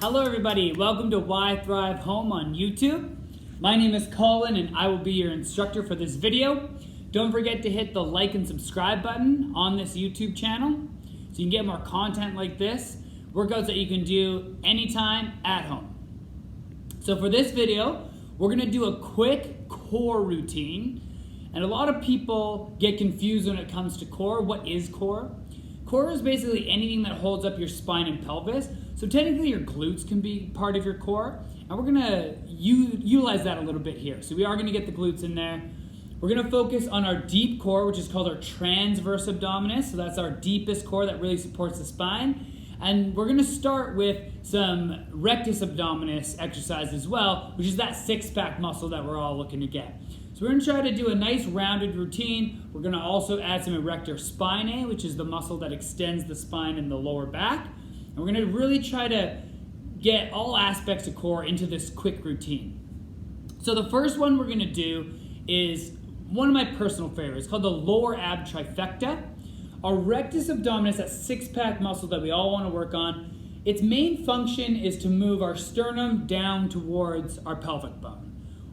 Hello everybody, welcome to YThrive Home on YouTube. My name is Colin and I will be your instructor for this video. Don't forget to hit the like and subscribe button on this YouTube channel so you can get more content like this, workouts that you can do anytime at home. So for this video, we're going to do a quick core routine. And a lot of people get confused when it comes to core. What is core? Core is basically anything that holds up your spine and pelvis. So technically your glutes can be part of your core. And we're gonna utilize that a little bit here. So we are gonna get the glutes in there. We're gonna focus on our deep core, which is called our transverse abdominis. So that's our deepest core that really supports the spine. And we're gonna start with some rectus abdominis exercise as well, which is that six-pack muscle that we're all looking to get. So we're gonna try to do a nice rounded routine. We're gonna also add some erector spinae, which is the muscle that extends the spine and the lower back. And we're gonna really try to get all aspects of core into this quick routine. So the first one we're gonna do is one of my personal favorites, called the lower ab trifecta. Our rectus abdominis, that six-pack muscle that we all wanna work on, its main function is to move our sternum down towards our pelvic bone.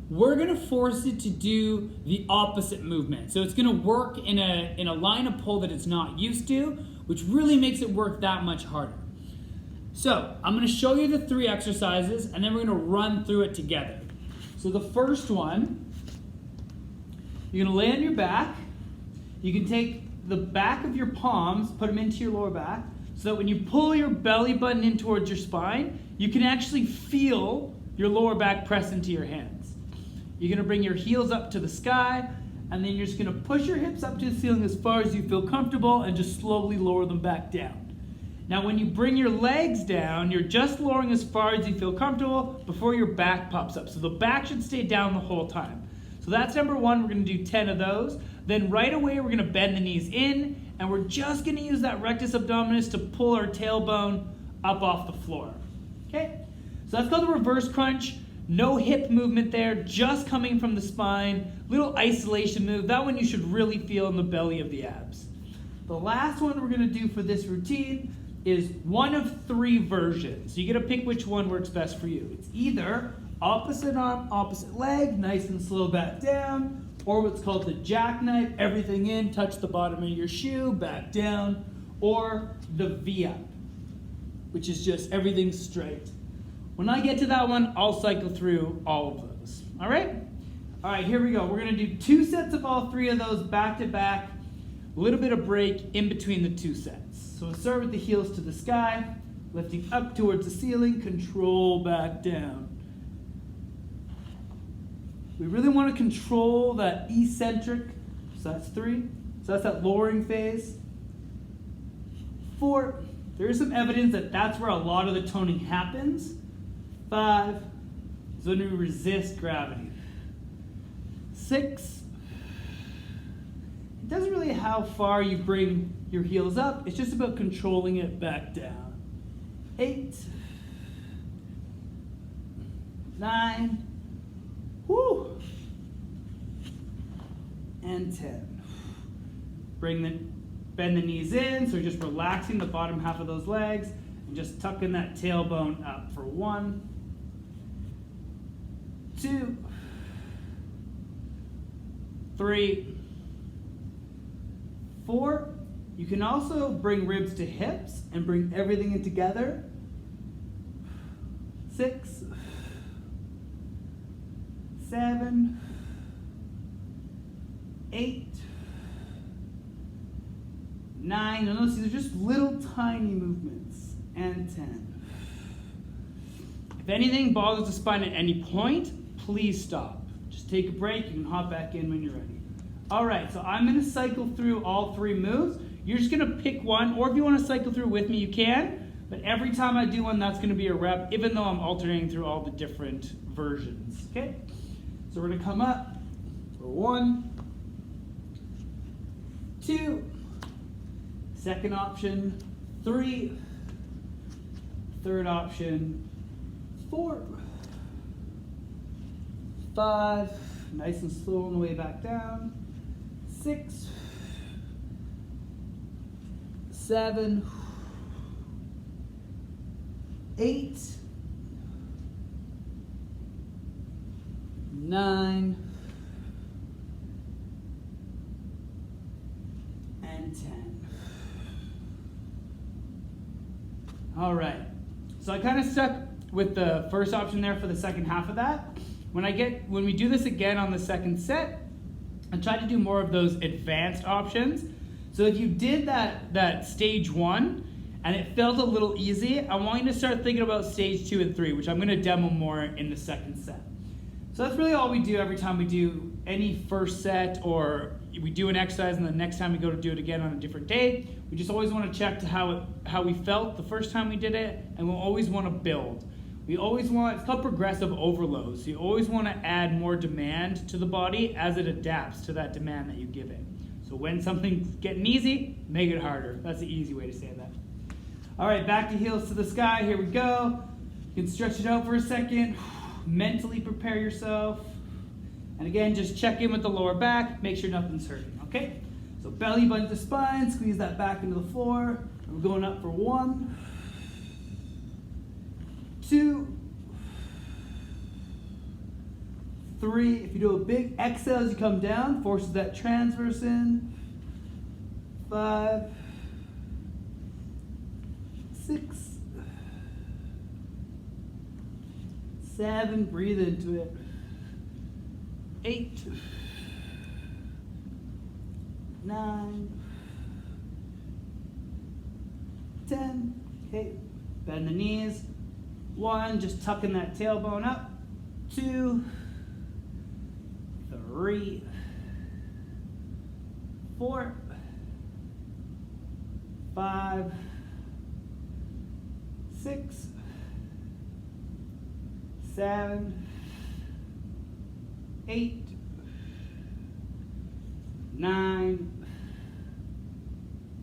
We're gonna force it to do the opposite movement. So it's gonna work in a line of pull that it's not used to, which really makes it work that much harder. So I'm gonna show you the three exercises and then we're gonna run through it together. So the first one, you're gonna lay on your back. You can take the back of your palms, put them into your lower back, so that when you pull your belly button in towards your spine, you can actually feel your lower back press into your hands. You're gonna bring your heels up to the sky, and then you're just gonna push your hips up to the ceiling as far as you feel comfortable and just slowly lower them back down. Now when you bring your legs down, you're just lowering as far as you feel comfortable before your back pops up. So the back should stay down the whole time. So that's number one, we're gonna do 10 of those. Then right away we're gonna bend the knees in, and we're just gonna use that rectus abdominis to pull our tailbone up off the floor. Okay, so that's called the reverse crunch. No hip movement there, just coming from the spine. Little isolation move. That one you should really feel in the belly of the abs. The last one we're gonna do for this routine is one of three versions. So you get to pick which one works best for you. It's either opposite arm, opposite leg, nice and slow back down, or what's called the jackknife, everything in, touch the bottom of your shoe, back down, or the V-up, which is just everything straight. When I get to that one, I'll cycle through all of those. All right? All right, here we go. We're gonna do 2 sets of all 3 of those back to back, a little bit of break in between the 2 sets. So we'll start with the heels to the sky, lifting up towards the ceiling, control back down. We really wanna control that eccentric, so that's 3. So that's that lowering phase. 4, there is some evidence that that's where a lot of the toning happens. 5 is when we resist gravity. 6, it doesn't really how far you bring your heels up, it's just about controlling it back down. 8, 9, whoo, and 10. Bend the knees in, so you're just relaxing the bottom half of those legs and just tucking that tailbone up for 1, 2, 3, 4. You can also bring ribs to hips and bring everything in together. 6, 7, 8, 9. Notice these are just little tiny movements. And 10. If anything bothers the spine at any point, please stop. Just take a break. You can hop back in when you're ready. All right, so I'm going to cycle through all 3 moves. You're just going to pick one, or if you want to cycle through with me, you can. But every time I do one, that's going to be a rep, even though I'm alternating through all the different versions. Okay? So we're going to come up for 1, 2, second option, 3, third option, 4, 5, nice and slow on the way back down, 6, 7, 8, 9, and 10. All right, so I kind of stuck with the first option there for the second half of that. When we do this again on the second set, I try to do more of those advanced options. So if you did that stage 1 and it felt a little easy, I want you to start thinking about stage 2 and 3, which I'm going to demo more in the second set. So that's really all we do every time we do any first set, or we do an exercise and the next time we go to do it again on a different day. We just always want to check to how we felt the first time we did it, and we'll always want to build. We always want, it's called progressive overload. So you always want to add more demand to the body as it adapts to that demand that you give it. So when something's getting easy, make it harder. That's the easy way to say that. All right, back to heels to the sky. Here we go. You can stretch it out for a second. Mentally prepare yourself. And again, just check in with the lower back. Make sure nothing's hurting, okay? So belly button to spine. Squeeze that back into the floor. We're going up for 1, 2, 3. If you do a big exhale as you come down, forces that transverse in. 5, 6, 7, breathe into it. 8, 9, 10. Okay, bend the knees. 1, just tucking that tailbone up. 2, 3, 4, 5, 6, 7, 8, 9,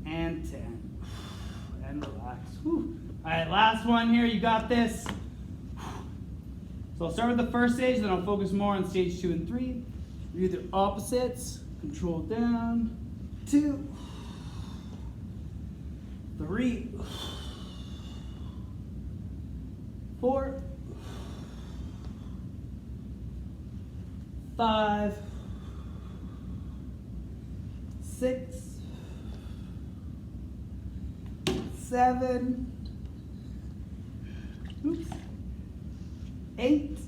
and 10. And relax. Whew. All right, last one here. You got this. So I'll start with the first stage, then I'll focus more on stage 2 and 3. You're either opposites. Control down. 2, 3, 4, 5, 6, 7, 8,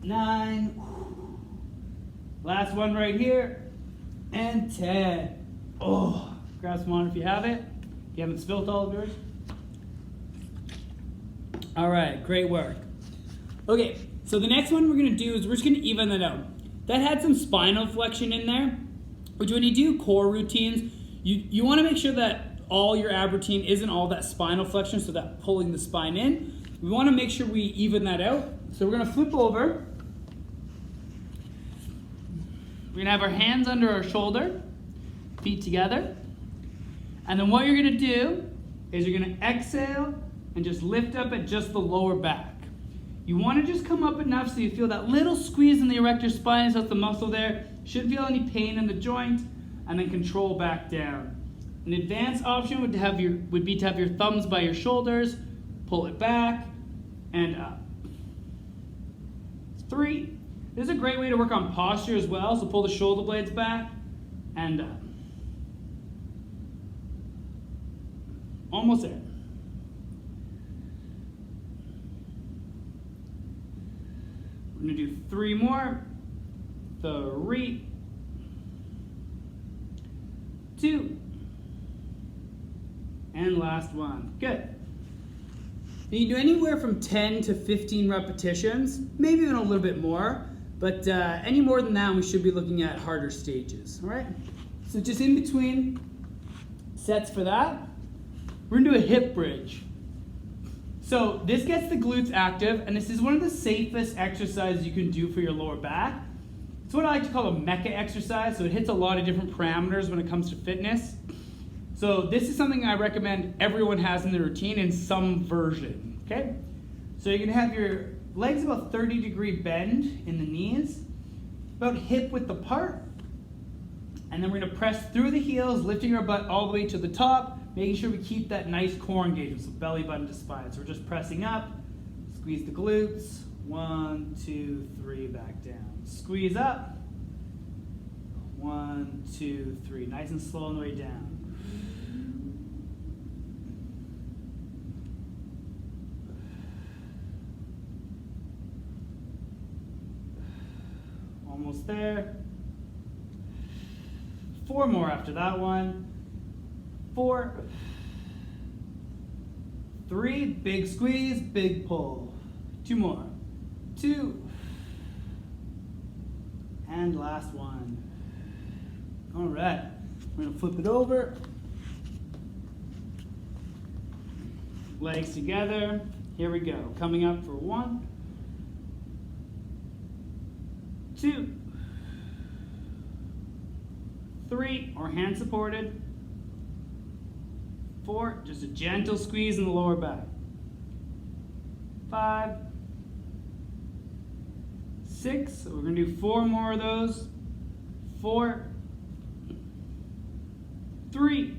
9, last one right here, and 10. Oh, grab some water if you have it. If you haven't spilt all of yours. All right, great work. Okay, so the next one we're gonna do is we're just gonna even that out. That had some spinal flexion in there, which when you do core routines, you wanna make sure that all your ab routine isn't all that spinal flexion, so that pulling the spine in. We wanna make sure we even that out. So we're gonna flip over. We're gonna have our hands under our shoulder, feet together. And then what you're gonna do is you're gonna exhale and just lift up at just the lower back. You wanna just come up enough so you feel that little squeeze in the erector spine, so that's the muscle there. Shouldn't feel any pain in the joint, and then control back down. An advanced option would be to have your thumbs by your shoulders, pull it back, and up. 3. This is a great way to work on posture as well, so pull the shoulder blades back, and up. Almost there. We're gonna do 3 more. 3, 2, and last one. Good. You can do anywhere from 10 to 15 repetitions, maybe even a little bit more, but any more than that, we should be looking at harder stages, all right? So just in between sets for that, we're gonna do a hip bridge. So this gets the glutes active, and this is one of the safest exercises you can do for your lower back. It's what I like to call a mecha exercise, so it hits a lot of different parameters when it comes to fitness. So this is something I recommend everyone has in their routine in some version, okay? So you're gonna have your legs about 30-degree bend in the knees, about hip width apart, and then we're gonna press through the heels, lifting our butt all the way to the top, making sure we keep that nice core engagement, so belly button to spine. So we're just pressing up, Squeeze the glutes. 1, 2, 3, back down. Squeeze up. 1, 2, 3. Nice and slow on the way down. Almost there. 4 more after that one. 4, 3, big squeeze, big pull. 2 more. 2, and last one. All right, we're gonna flip it over. Legs together. Here we go. Coming up for 1, 2, 3, or hand supported. 4, just a gentle squeeze in the lower back. 5, 6, so we're gonna do 4 more of those. 4, 3,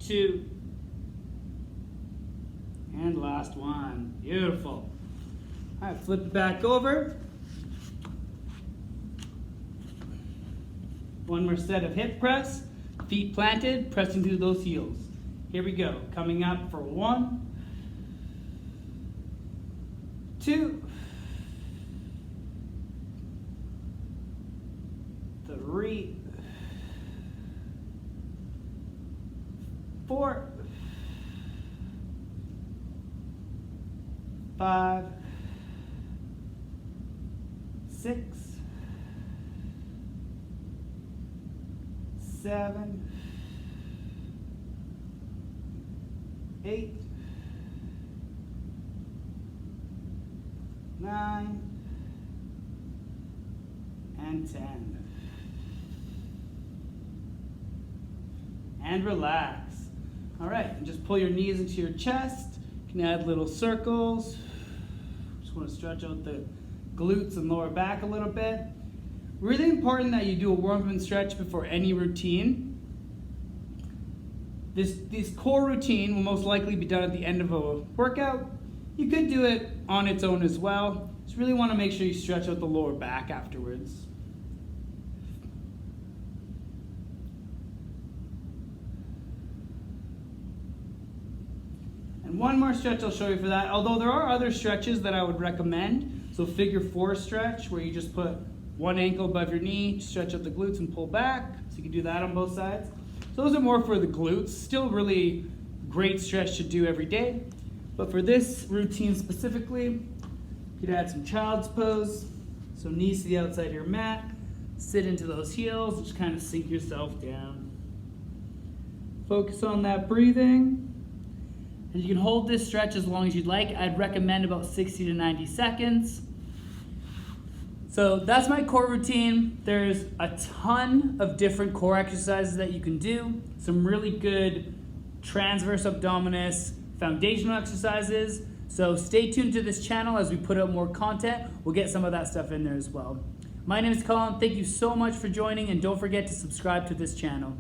2, and last one. Beautiful. All right, flip it back over. One more set of hip press. Feet planted, pressing through those heels. Here we go. Coming up for 1, 2, 3, 4, 5, 6, 7, 8, 9, and 10. And relax. All right, and just pull your knees into your chest. You can add little circles. Just want to stretch out the glutes and lower back a little bit. Really important that you do a warm-up and stretch before any routine. This core routine will most likely be done at the end of a workout. You could do it on its own as well. Just really want to make sure you stretch out the lower back afterwards. And one more stretch I'll show you for that, although there are other stretches that I would recommend. So figure 4 stretch, where you just put one ankle above your knee, stretch out the glutes and pull back. So you can do that on both sides. So those are more for the glutes. Still really great stretch to do every day. But for this routine specifically, you could add some child's pose. So knees to the outside of your mat. Sit into those heels, just kind of sink yourself down. Focus on that breathing. And you can hold this stretch as long as you'd like. I'd recommend about 60 to 90 seconds. So that's my core routine. There's a ton of different core exercises that you can do. Some really good transverse abdominis foundational exercises. So stay tuned to this channel as we put out more content. We'll get some of that stuff in there as well. My name is Colin. Thank you so much for joining, and don't forget to subscribe to this channel.